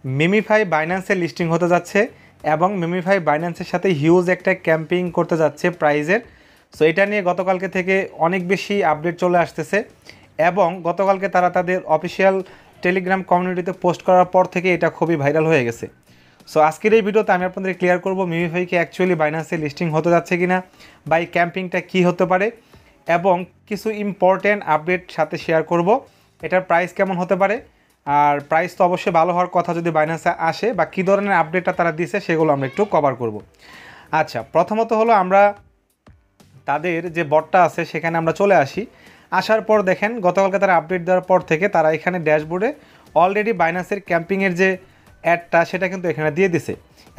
MemeFi বাইন্যান্সে listing হতে যাচ্ছে এবং মিমিফাই বাইন্যান্সের সাথে হিউজ একটা ক্যাম্পিং করতে যাচ্ছে প্রাইজের। সো এটা নিয়ে গতকালকে থেকে অনেক বেশি আপডেট চলে আসতেছে এবং গতকালকে তারা তাদের অফিসিয়াল টেলিগ্রাম কমিউনিটিতে পোস্ট করার পর থেকে এটা খুবই ভাইরাল হয়ে গেছে। সো আজকের এই ভিডিওতে আমি আপনাদের ক্লিয়ার করব মিমিফাইকে অ্যাকচুয়ালি বাইন্যান্সে লিস্টিং হতে যাচ্ছে কিনা, বা এই ক্যাম্পিংটা কী হতে পারে, এবং কিছু ইম্পর্টেন্ট আপডেট সাথে শেয়ার করব। এটার প্রাইস কেমন হতে পারে, আর প্রাইস তো অবশ্যই ভালো হওয়ার কথা যদি বাইন্যান্সে আসে, বা কী ধরনের আপডেটটা তারা দিছে সেগুলো আমরা একটু কভার করব। আচ্ছা, প্রথমত হলো আমরা তাদের যে বটটা আছে সেখানে আমরা চলে আসি। আসার পর দেখেন গতকালকে তারা আপডেট দেওয়ার পর থেকে তারা এখানে ড্যাশবোর্ডে অলরেডি বাইন্যান্সের ক্যাম্পিংয়ের যে অ্যাডটা সেটা কিন্তু এখানে দিয়ে দিছে।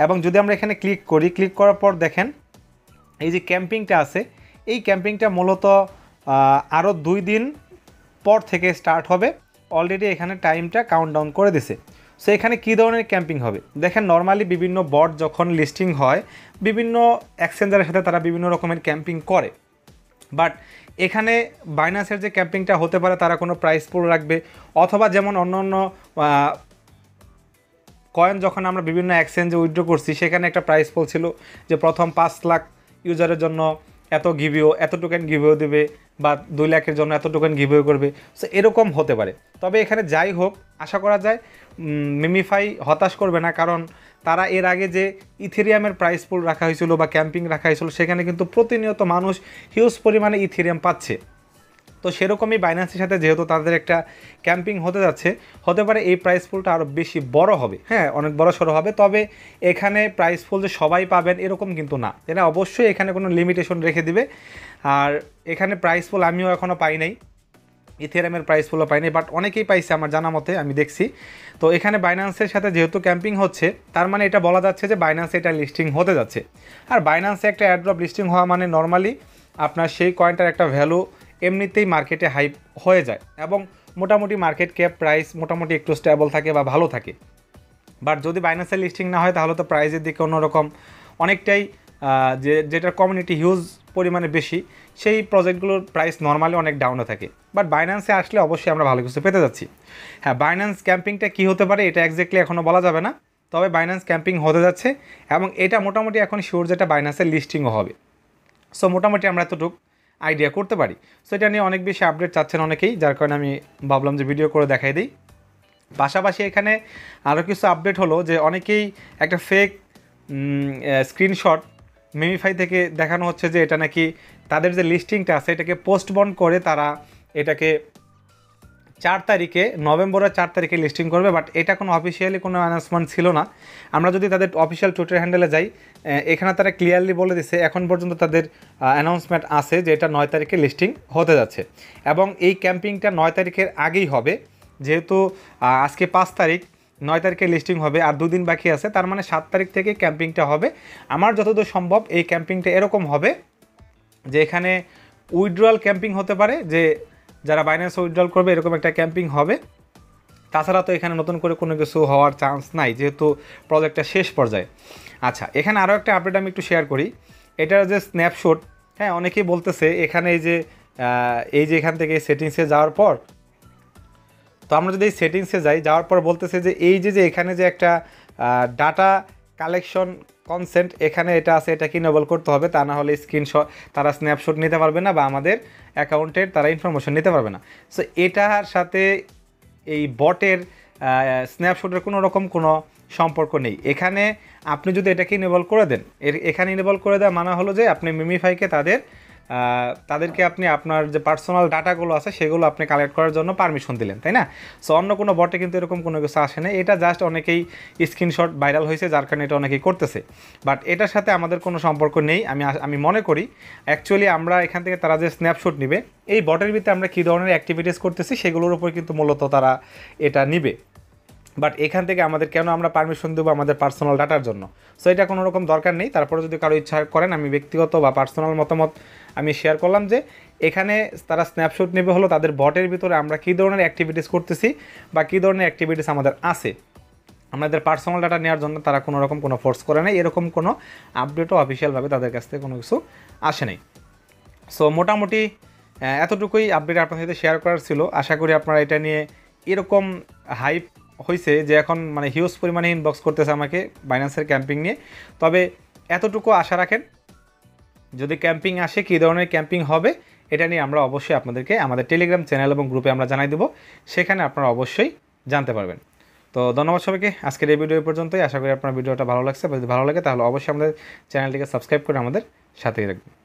এবং যদি আমরা এখানে ক্লিক করি, ক্লিক করার পর দেখেন এই যে ক্যাম্পিংটা আছে, এই ক্যাম্পিংটা মূলত আরও 2 দিন পর থেকে স্টার্ট হবে। অলরেডি এখানে টাইমটা কাউন্টডাউন করে দিছে। সো এখানে কী ধরনের ক্যাম্পিং হবে দেখেন, নর্মালি বিভিন্ন বট যখন লিস্টিং হয় বিভিন্ন এক্সচেঞ্জারের সাথে তারা বিভিন্ন রকমের ক্যাম্পিং করে, বাট এখানে বাইন্যান্সের যে ক্যাম্পিংটা হতে পারে তারা কোনো প্রাইস পুল রাখবে, অথবা যেমন অন্য অন্য কয়েন যখন আমরা বিভিন্ন এক্সচেঞ্জে উইথড্র করছি সেখানে একটা প্রাইস পুল ছিল যে প্রথম 5 লাখ ইউজারের জন্য এত গিভিও, এত টোকেন গিভিও দেবে, বা 2 লাখের জন্য এত টোকেন গিভিও করবে। সো এরকম হতে পারে। তবে এখানে যাই হোক, আশা করা যায় মিমিফাই হতাশ করবে না, কারণ তারা এর আগে যে ইথেরিয়ামের প্রাইস পুল রাখা হয়েছিল বা ক্যাম্পিং রাখা হয়েছিল সেখানে কিন্তু প্রতিনিয়ত মানুষ হিউজ পরিমাণে ইথেরিয়াম পাচ্ছে। তো সেরকমই বাইন্যান্সের সাথে যেহেতু তাদের একটা ক্যাম্পিং হতে যাচ্ছে, হতে পারে এই প্রাইস পুলটা আরও বেশি বড় হবে, হ্যাঁ অনেক বড় সড়ো হবে। তবে এখানে প্রাইস পুল যে সবাই পাবেন এরকম কিন্তু না, এরা অবশ্যই এখানে কোনো লিমিটেশন রেখে দিবে। আর এখানে প্রাইস পুল আমিও এখনও পাই নাই, ইথেরিয়ামের প্রাইস পুলও পাইনি, বাট অনেকেই পাইছে আমার জানা মতে, আমি দেখছি। তো এখানে বাইন্যান্সের সাথে যেহেতু ক্যাম্পিং হচ্ছে তার মানে এটা বলা যাচ্ছে যে বাইন্যান্সে এটা লিস্টিং হতে যাচ্ছে। আর বাইন্যান্সে একটা অ্যাড্রপ লিস্টিং হওয়া মানে নর্মালি আপনার সেই কয়েনটার একটা ভ্যালু এমনিতেই মার্কেটে হাইপ হয়ে যায়, এবং মোটামুটি মার্কেট ক্যাপ প্রাইস মোটামুটি একটু স্টেবল থাকে বা ভালো থাকে। বাট যদি বাইন্যান্সের লিস্টিং না হয় তাহলে তো প্রাইসের দিকে অন্যরকম অনেকটাই যেটার কমিউনিটি হিউজ পরিমাণে বেশি সেই প্রজেক্টগুলোর প্রাইস নর্মালি অনেক ডাউনে থাকে। বাট বাইন্যান্সে আসলে অবশ্যই আমরা ভালো কিছু পেতে যাচ্ছি। হ্যাঁ, বাইন্যান্স ক্যাম্পিংটা কী হতে পারে এটা এক্স্যাক্টলি এখনও বলা যাবে না, তবে বাইন্যান্স ক্যাম্পিং হতে যাচ্ছে এবং এটা মোটামুটি এখন শিওর যেটা বাইন্যান্সের লিস্টিংও হবে। সো মোটামুটি আমরা এতটুকু আইডিয়া করতে পারি। সো এটা নিয়ে অনেক বেশি আপডেট চাচ্ছেন অনেকেই, যার কারণে আমি ভাবলাম যে ভিডিও করে দেখাই দিই। পাশাপাশি এখানে আরও কিছু আপডেট হলো যে অনেকেই একটা ফেক স্ক্রিনশট মিমিফাই থেকে দেখানো হচ্ছে যে এটা নাকি তাদের যে লিস্টিংটা আছে এটাকে পোস্টপন করে তারা এটাকে 4 তারিখে, নভেম্বরের 4 তারিখে লিস্টিং করবে। বাট এটা কোনো অফিসিয়ালি কোনো অ্যানাউন্সমেন্ট ছিল না। আমরা যদি তাদের অফিসিয়াল টুইটার হ্যান্ডেলে যাই, এখানে তারা ক্লিয়ারলি বলে দিছে এখন পর্যন্ত তাদের অ্যানাউন্সমেন্ট আছে যে এটা 9 তারিখে লিস্টিং হতে যাচ্ছে, এবং এই ক্যাম্পিংটা 9 তারিখের আগেই হবে। যেহেতু আজকে 5 তারিখ, 9 তারিখে লিস্টিং হবে আর 2 দিন বাকি আছে, তার মানে 7 তারিখ থেকে ক্যাম্পিংটা হবে। আমার যতদূর সম্ভব এই ক্যাম্পিংটা এরকম হবে যে এখানে উইথড্রয়াল ক্যাম্পিং হতে পারে, যে যারা বাইন্যান্স উইথড্রল করবে এরকম একটা ক্যাম্পিং হবে। তাছাড়া তো এখানে নতুন করে কোনো কিছু হওয়ার চান্স নাই যেহেতু প্রজেক্টটা শেষ পর্যায়ে। আচ্ছা, এখানে আরও একটা আপডেট আমি একটু শেয়ার করি। এটার যে স্ন্যাপশট, হ্যাঁ অনেকেই বলতেছে এখানে এই যে এখান থেকে সেটিংসে যাওয়ার পর, তো আমরা যদি এই সেটিংসে যাওয়ার পর বলতেছে যে এই যে এখানে যে একটা ডাটা কালেকশন কনসেন্ট এখানে এটা আছে, এটাকে ইনেবল করতে হবে, তা না হলে স্ক্রিনশট তারা স্ন্যাপশট নিতে পারবে না বা আমাদের অ্যাকাউন্টের তারা ইনফরমেশন নিতে পারবে না। সো এটার সাথে এই বটের স্ন্যাপশটের কোনো রকম কোনো সম্পর্ক নেই। এখানে আপনি যদি এটাকে ইনেবল করে দেন, এখানে ইনেবল করে দেওয়া মানে হলো যে আপনি মিমিফাইকে তাদেরকে আপনি আপনার যে পার্সোনাল ডাটাগুলো আছে সেগুলো আপনি কালেক্ট করার জন্য পারমিশন দিলেন, তাই না? সো অন্য কোনো বটে কিন্তু এরকম কোনো কিছু আসে না, এটা জাস্ট অনেকেই স্ক্রিনশট ভাইরাল হয়েছে যার কারণে এটা অনেকেই করতেছে। বাট এটার সাথে আমাদের কোনো সম্পর্ক নেই। আমি মনে করি অ্যাকচুয়ালি আমরা এখান থেকে তারা যে স্ন্যাপশট নিবে এই বটের ভিতরে আমরা কী ধরনের অ্যাক্টিভিটিস করতেছি সেগুলোর উপর কিন্তু মূলত তারা এটা নিবে। বাট এখান থেকে আমাদের কেন আমরা পারমিশন দেবো আমাদের পার্সোনাল ডাটার জন্য? সো এটা কোনো রকম দরকার নেই। তারপরে যদি কারো ইচ্ছা করেন, আমি ব্যক্তিগত বা পার্সোনাল মতামত আমি শেয়ার করলাম যে এখানে তারা স্ন্যাপশট নেবে হলো তাদের বটের ভিতরে আমরা কী ধরনের অ্যাক্টিভিটিস করতেছি বা কী ধরনের অ্যাক্টিভিটিস আমাদের আছে, আমাদের পার্সোনাল ডাটা নেওয়ার জন্য তারা কোনো রকম কোনো ফোর্স করে নাই, এরকম কোনো আপডেটও অফিসিয়ালভাবে তাদের কাছ থেকে কোনো কিছু আসে নাই। সো মোটামুটি এতটুকুই আপডেট আপনার সাথে শেয়ার করার ছিল। আশা করি আপনারা এটা নিয়ে এরকম হাইপ হয়েছে যে এখন মানে হিউজ পরিমাণে ইনবক্স করতেছে আমাকে বাইন্যান্সের ক্যাম্পিং নিয়ে। তবে এতটুকু আশা রাখেন, যদি ক্যাম্পিং আসে, কী ধরনের ক্যাম্পিং হবে এটা নিয়ে আমরা অবশ্যই আপনাদেরকে আমাদের টেলিগ্রাম চ্যানেল এবং গ্রুপে আমরা জানাই দেবো, সেখানে আপনারা অবশ্যই জানতে পারবেন। তো ধন্যবাদ সবাইকে, আজকের এই ভিডিও পর্যন্তই। আশা করি আপনার ভিডিওটা ভালো লাগছে, যদি ভালো লাগে তাহলে অবশ্যই আমাদের চ্যানেলটিকে সাবস্ক্রাইব করে আমাদের সাথেই রাখবেন।